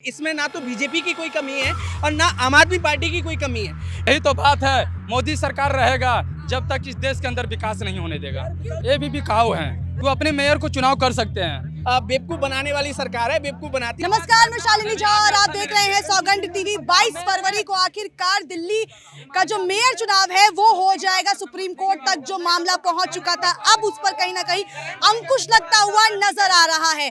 इसमें ना तो बीजेपी की कोई कमी है और ना आम आदमी पार्टी की कोई कमी है। यही तो बात है। मोदी सरकार रहेगा जब तक इस देश के अंदर विकास नहीं होने देगा। ये भी बिकाऊ है, वो अपने मेयर को चुनाव कर सकते हैं। बेवकूफ बनाने वाली सरकार है, बेवकूफ बनाती है। नमस्कार, मैं शालिनी झा और आप देख रहे हैं सौगंध टीवी। 22 फरवरी को आखिरकार दिल्ली का जो मेयर चुनाव है वो हो जाएगा। सुप्रीम कोर्ट तक जो मामला पहुंच चुका था, अब उस पर कहीं ना कहीं अंकुश लगता हुआ नजर आ रहा है।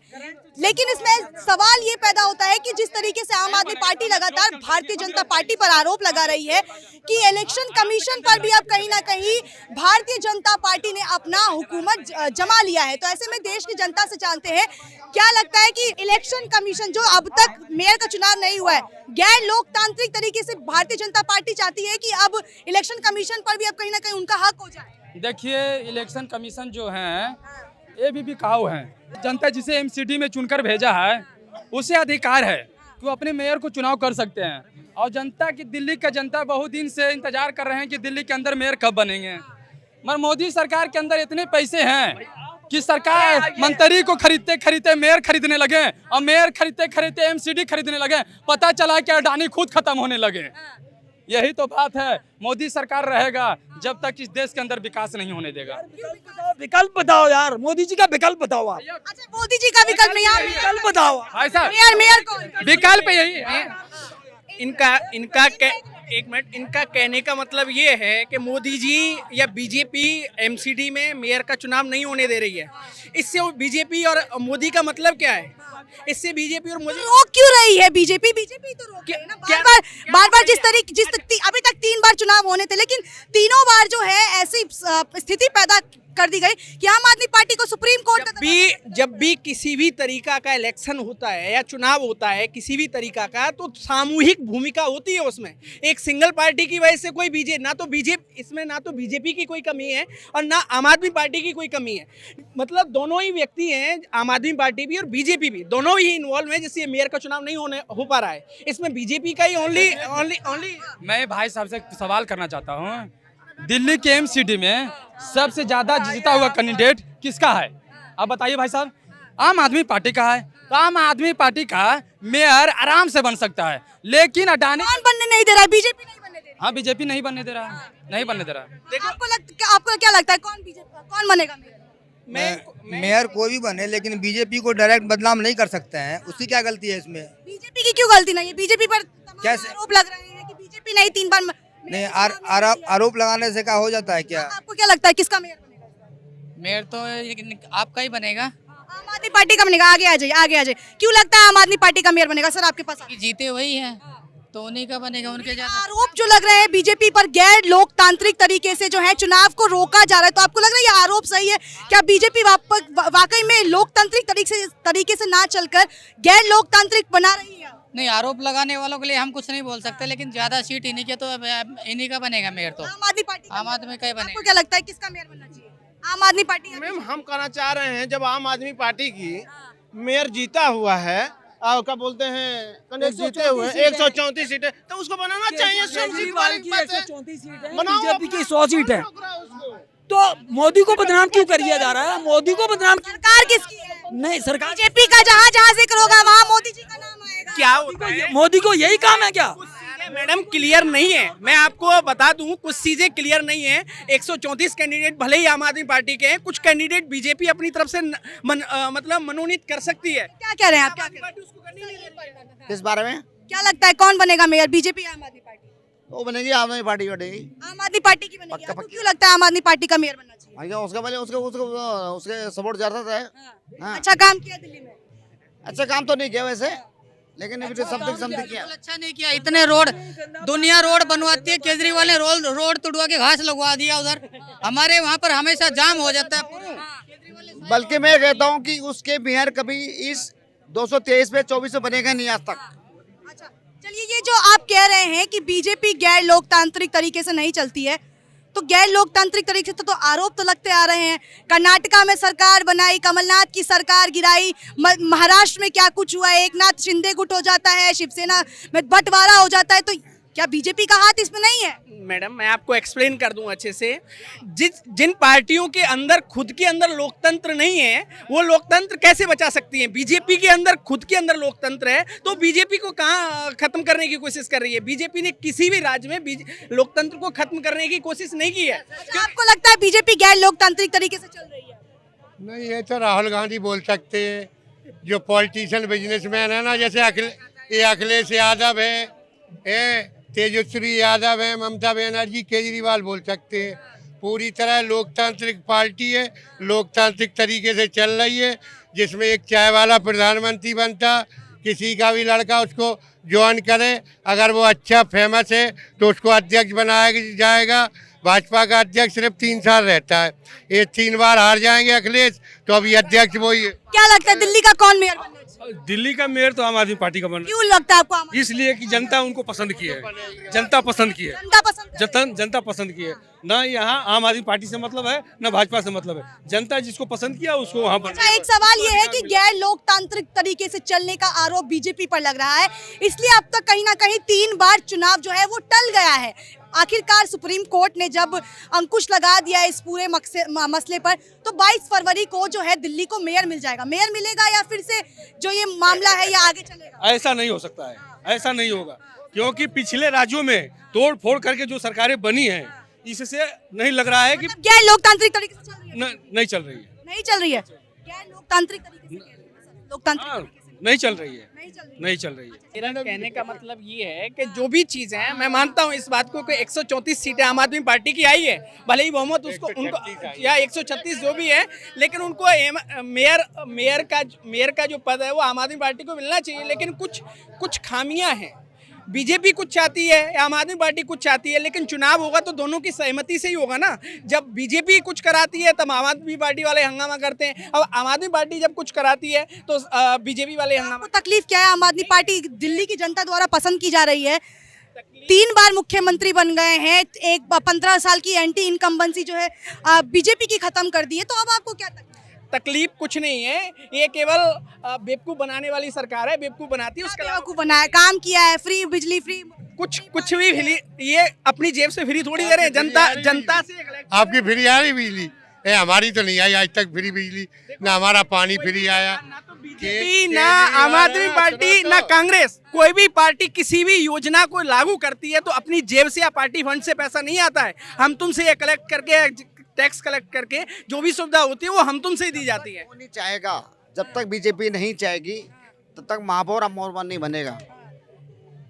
लेकिन इसमें सवाल ये पैदा होता है कि जिस तरीके से आम आदमी पार्टी लगातार भारतीय जनता पार्टी पर आरोप लगा रही है कि इलेक्शन कमीशन पर भी अब कहीं ना कहीं भारतीय जनता पार्टी ने अपना हुकूमत जमा लिया है, तो ऐसे में देश की जनता से जानते हैं क्या लगता है कि इलेक्शन कमीशन जो अब तक मेयर का चुनाव नहीं हुआ है, गैर लोकतांत्रिक तरीके से भारतीय जनता पार्टी चाहती है कि अब इलेक्शन कमीशन पर भी अब कहीं ना कहीं उनका हक हो जाए। देखिए, इलेक्शन कमीशन जो है ये भी बिकाऊ है। जनता जिसे एमसीडी में चुनकर भेजा है उसे अधिकार है कि वो अपने मेयर को चुनाव कर सकते हैं। और जनता की, दिल्ली का जनता बहुत दिन से इंतजार कर रहे हैं कि दिल्ली के अंदर मेयर कब बनेंगे। मगर मोदी सरकार के अंदर इतने पैसे हैं कि सरकार मंत्री को खरीदते खरीदते मेयर खरीदने लगे और मेयर खरीदते खरीदते एमसीडी खरीदने लगे। पता चला कि अडानी खुद खत्म होने लगे। यही तो बात है। मोदी सरकार रहेगा जब तक इस देश के अंदर विकास नहीं होने देगा। विकल्प बताओ यार, मोदी जी का विकल्प बताओ आप। अच्छा, मोदी जी का विकल्प नहीं, आप विकल्प बताओ। भाई साहब, मेयर कौन? विकल्प यही है। इनका कहने का मतलब ये है कि मोदी जी या बीजेपी एमसीडी में मेयर का चुनाव नहीं होने दे रही है। इससे बीजेपी और मोदी का मतलब क्या है? इससे बीजेपी और मोदी रोक क्यों रही है? बीजेपी तो रोक रही है ना। बार बार अभी तक 3 बार चुनाव होने थे, लेकिन तीनों बार जो है ऐसी स्थिति पैदा कर दी गई कि आम आदमी पार्टी को सुप्रीम कोर्ट जब भी किसी भी तरीका का इलेक्शन होता है या चुनाव होता है किसी भी तरीका का, तो सामूहिक भूमिका होती है उसमें। एक सिंगल पार्टी की वजह से कोई इसमें ना तो बीजेपी की कोई कमी है और ना आम आदमी पार्टी की कोई कमी है। मतलब दोनों ही व्यक्ति हैं, आम आदमी पार्टी भी और बीजेपी भी, दोनों ही इन्वॉल्व हैं। जैसे मेयर का चुनाव नहीं हो पा रहा है, इसमें बीजेपी का ही ओनली। मैं भाई साहब से सवाल करना चाहता हूँ, दिल्ली के एमसीडी में सबसे ज्यादा जीता हुआ कैंडिडेट किसका है? आप बताइए भाई साहब। आम आदमी पार्टी का है। तो आम आदमी पार्टी का मेयर आराम से बन सकता है, लेकिन अडानी कौन बनने नहीं दे रहा है? बीजेपी नहीं बनने दे रही। हाँ, बीजेपी नहीं बनने दे रहा है, नहीं बनने दे रहा है। आपको क्या लगता है कौन बनेगा मेयर? मेयर कोई भी बने, लेकिन बीजेपी को डायरेक्ट बदनाम नहीं कर सकते हैं। उसकी क्या गलती है इसमें? बीजेपी की क्यों गलती नहीं है? बीजेपी पर कैसे आरोप लग रहे हैं कि बीजेपी नहीं 3 बार नहीं, आरोप लगाने से क्या हो जाता है क्या? आपको क्या लगता है किसका मेयर बनेगा? मेयर तो आपका ही बनेगा। आम आदमी पार्टी का बनेगा। आगे आ जाइए। क्यों लगता है आम आदमी पार्टी का मेयर बनेगा? सर, आपके पास जीते वही है तो उन्हीं का बनेगा। उनके ज्यादा आरोप जो लग रहे हैं बीजेपी पर गैर लोकतांत्रिक तरीके से जो है चुनाव को रोका जा रहा है, तो आपको लग रहा है ये आरोप सही है? क्या बीजेपी वाकई में लोकतांत्रिक तरीके से ना चलकर गैर लोकतांत्रिक बना रही है? नहीं, आरोप लगाने वालों के लिए हम कुछ नहीं बोल सकते, लेकिन ज्यादा सीट इन्हीं के, तो इन्हीं का बनेगा मेयर। तो आम आदमी पार्टी आम आदमी का ही बनेगा। आपको क्या लगता है किसका मेयर बनना चाहिए? आम आदमी पार्टी? मैम, हम कहना चाह रहे हैं, जब आम आदमी पार्टी की मेयर जीता हुआ है और क्या बोलते हैं जीते हुए 134 सीटें, तो उसको बनाना चाहिए। बीजेपी की 100 सीट है, तो मोदी को बदनाम क्यों कर दिया जा रहा है? मोदी को बदनाम सरकार किसकी है? नहीं, सरकार बीजेपी का जहाँ जिक्र होगा वहाँ मोदी जी का नाम आएगा। क्या होता है? मोदी को यही काम है क्या? मैडम, क्लियर नहीं है। मैं आपको बता दूं, कुछ चीजें क्लियर नहीं है। 134 कैंडिडेट भले ही आम आदमी पार्टी के हैं, कुछ कैंडिडेट बीजेपी अपनी तरफ से मतलब मनोनीत कर सकती है। क्या कह रहे हैं आप? क्या कह रहे हैं? किस बारे में? क्या लगता है कौन बनेगा मेयर? बीजेपी या आम आदमी पार्टी? वो बनेगी, आम आदमी पार्टी बनेगी। आम आदमी पार्टी की बनेगी। आपको क्यों लगता है आम आदमी पार्टी का मेयर बनना चाहिए? उसका पहले उसके सपोर्ट ज्यादा था। हाँ। अच्छा काम किया दिल्ली में? अच्छा काम तो नहीं किया वैसे, लेकिन अभी समथिंग किया। अच्छा नहीं किया। इतने रोड, दुनिया रोड बनवाती है, केजरीवाल ने रोड तुड़वा के घास लगवा दिया उधर। हमारे वहाँ पर हमेशा जाम हो जाता है। बल्कि मैं कहता हूँ कि उसके मेयर कभी इस 223 पे 24 में बनेगा नहीं आज तक। अच्छा, चलिए, ये जो आप कह रहे हैं कि बीजेपी गैर लोकतांत्रिक तरीके से नहीं चलती है, तो गैर लोकतांत्रिक तरीके से तो आरोप तो लगते आ रहे हैं। कर्नाटका में सरकार बनाई, कमलनाथ की सरकार गिराई, महाराष्ट्र में क्या कुछ हुआ, एकनाथ शिंदे गुट हो जाता है, शिवसेना में बंटवारा हो जाता है। तो क्या बीजेपी का हाथ इसमें नहीं है? मैडम मैं आपको एक्सप्लेन कर दूं अच्छे से। जिन पार्टियों के अंदर खुद के अंदर लोकतंत्र नहीं है वो लोकतंत्र कैसे बचा सकती हैं? बीजेपी के अंदर खुद के अंदर लोकतंत्र है तो बीजेपी को कहाँ खत्म करने की कोशिश कर रही है? बीजेपी ने किसी भी राज्य में लोकतंत्र को खत्म करने की कोशिश नहीं की है। अच्छा, आपको लगता है बीजेपी गैर लोकतांत्रिक तरीके से चल रही है? नहीं, ये तो राहुल गांधी बोल सकते हैं, जो पॉलिटिशियन बिजनेसमैन है ना, जैसे अखिलेश यादव है, तेजस्वी यादव है, ममता बनर्जी, केजरीवाल बोल सकते हैं। पूरी तरह लोकतांत्रिक पार्टी है, लोकतांत्रिक तरीके से चल रही है, जिसमें एक चाय वाला प्रधानमंत्री बनता, किसी का भी लड़का उसको ज्वाइन करे, अगर वो अच्छा फेमस है तो उसको अध्यक्ष बनाया जाएगा। भाजपा का अध्यक्ष सिर्फ 3 साल रहता है, ये 3 बार हार जाएंगे अखिलेश, तो अभी अध्यक्ष वही है। क्या लगता है दिल्ली का कौन मेयर बनना चाहिए? दिल्ली का मेयर तो आम आदमी पार्टी का बन क्यों लगता है आपको आम आदमी? इसलिए कि जनता उनको पसंद की है, जनता पसंद की है, जनता पसंद कर रही है? जनता पसंद की है। ना यहाँ आम आदमी पार्टी से मतलब है ना भाजपा से मतलब है, जनता जिसको पसंद किया उसको वहाँ पर। अच्छा, एक सवाल ये है कि गैर लोकतांत्रिक तरीके से चलने का आरोप बीजेपी पर लग रहा है, इसलिए अब तक कहीं ना कहीं 3 बार चुनाव जो है वो टल गया है। आखिरकार सुप्रीम कोर्ट ने जब अंकुश लगा दिया इस पूरे मसले पर, तो 22 फरवरी को जो है दिल्ली को मेयर मिल जाएगा। मेयर मिलेगा या फिर से जो ये मामला है ये आगे चलेगा? ऐसा नहीं हो सकता है, ऐसा नहीं होगा, क्योंकि पिछले राज्यों में तोड़ फोड़ करके जो सरकारें बनी हैं, इससे नहीं लग रहा है कि मतलब गैर लोकतांत्रिक तरीके से चल रही है? नहीं चल रही है, नहीं चल रही है। गैर लोकतांत्रिक तरीके से कह रही है, लोकतांत्रिक हाँ, तरीके से नहीं चल रही है, नहीं चल रही है। नहीं चल रही है। मेरा कहने का मतलब ये है कि जो भी चीज़ है, मैं मानता हूँ इस बात को कि 134 सीटें आम आदमी पार्टी की आई है, भले ही बहुमत उसको उनको या 136 जो भी है, लेकिन उनको मेयर का जो पद है वो आम आदमी पार्टी को मिलना चाहिए। लेकिन कुछ खामियां हैं। बीजेपी कुछ चाहती है, आम आदमी पार्टी कुछ चाहती है, लेकिन चुनाव होगा तो दोनों की सहमति से ही होगा ना। जब बीजेपी कुछ कराती है तब आम आदमी पार्टी वाले हंगामा करते हैं, अब आम आदमी पार्टी जब कुछ कराती है तो बीजेपी वाले हंगामा। आपको तकलीफ क्या है? आम आदमी पार्टी दिल्ली की जनता द्वारा पसंद की जा रही है, 3 बार मुख्यमंत्री बन गए हैं, एक 15 साल की एंटी इनकम्बेंसी जो है बीजेपी की खत्म कर दी है, तो अब आपको क्या तकलीफ कुछ नहीं है, ये केवल बेवकूफ बनाने वाली सरकार है, बेवकूफ बनाती है। उसके अलावा बेवकूफ बनाया, काम किया है, फ्री बिजली, फ्री कुछ भी ये अपनी जेब से फ्री थोड़ी दे रहे हैं, जनता से। आपकी फ्री आ रही बिजली? हमारी तो नहीं आई आज तक फ्री बिजली, ना हमारा पानी फ्री आया। बीजेपी ना आम आदमी पार्टी ना कांग्रेस, कोई भी पार्टी किसी भी योजना को लागू करती है तो अपनी जेब से या पार्टी फंड से पैसा नहीं आता है। हम तुमसे ये कलेक्ट करके, टैक्स कलेक्ट करके जो भी सुविधा होती है वो हम तुमसे ही दी जाती है। वो नहीं चाहेगा, जब तक बीजेपी नहीं चाहेगी तब तक महापौर और मोहरबान नहीं बनेगा।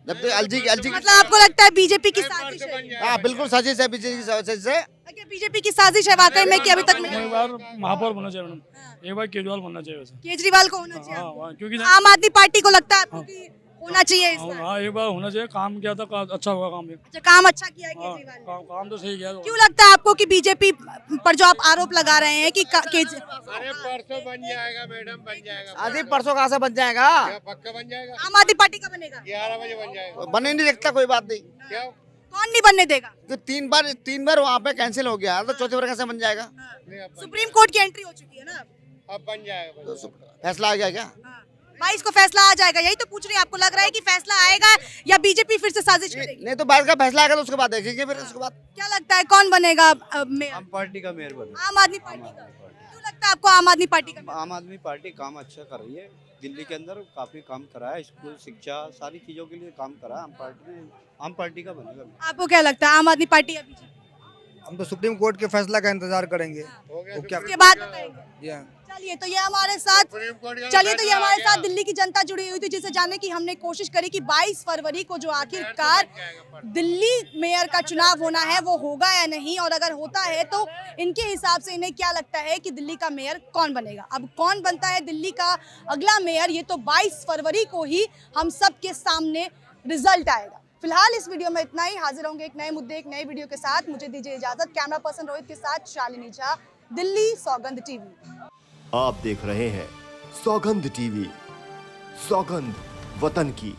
जब तक एलजी मतलब आपको लगता है बीजेपी की साजिश है? हाँ बिल्कुल साजिश है, बीजेपी की साजिश है। क्या बीजेपी की साजिश है वाकई में कि अभी तक एक बार महापौर बनना चाहिए मैडम, एक बार केजरीवाल बनना चाहिए वैसे। केजरीवाल को होना चाहिए? हाँ, क्योंकि आम आदमी पार्टी को लगता है आपको कि होना चाहिए इस बार? हाँ, एक बार होना चाहिए, काम किया था, अच्छा होगा काम। अच्छा, काम अच्छा किया है हाँ, केजरीवाल ने। काम तो सही किया। क्यों लगता है आपको कि बीजेपी पर जो आप आरोप लगा रहे हैं कि अरे परसों बन जाएगा मैडम, बन जाएगा। आधी परसों कहाँ से बन जाएगा? पक्का बन जाएगा, आम आदमी पार्टी का बनेगा? 11 बजे बन जाएगा। बने नहीं देखता, कोई बात नहीं। क्या कौन नहीं बनने देगा? तो 3 बार वहाँ पे कैंसिल हो गया, तो चौथी बार कैसे बन जाएगा? सुप्रीम कोर्ट की एंट्री हो चुकी है ना, अब बन जाएगा। तो फैसला आ गया क्या? 22 को फैसला आ जाएगा, यही तो पूछ रही हूँ। आपको लग रहा है कि फैसला आएगा या बीजेपी फिर से साजिश करेगी? नहीं तो बाद का फैसला आएगा तो उसके बाद देखेंगे फिर उसके बाद। क्या लगता है कौन बनेगा मेयर? आम पार्टी का मेयर बना। आम आदमी पार्टी का? क्यों लगता है आपको आम आदमी पार्टी का? आम आदमी पार्टी काम अच्छा कर रही है, दिल्ली के अंदर काफी काम करा है, स्कूल, शिक्षा, सारी चीजों के लिए काम करा। आम पार्टी का बनेगा। आपको क्या लगता है आम आदमी पार्टी या बीजेपी? हम तो सुप्रीम कोर्ट के फैसला का इंतजार करेंगे। उसके बाद बताएंगे। चलिए, तो ये हमारे साथ दिल्ली की जनता जुड़ी हुई थी, जिसे जानने की हमने कोशिश करी कि 22 फरवरी को जो आखिरकार दिल्ली मेयर का चुनाव होना है वो होगा या नहीं, और अगर होता है तो इनके हिसाब से इन्हें क्या लगता है कि दिल्ली का मेयर कौन बनेगा। अब कौन बनता है दिल्ली का अगला मेयर, ये तो 22 फरवरी को ही हम सब के सामने रिजल्ट आएगा। फिलहाल इस वीडियो में इतना ही। हाजिर होंगे एक नए मुद्दे, एक नए वीडियो के साथ। मुझे दीजिए इजाजत। कैमरा पर्सन रोहित के साथ शालिनी झा, दिल्ली सौगंध टीवी। आप देख रहे हैं सौगंध टीवी, सौगंध वतन की।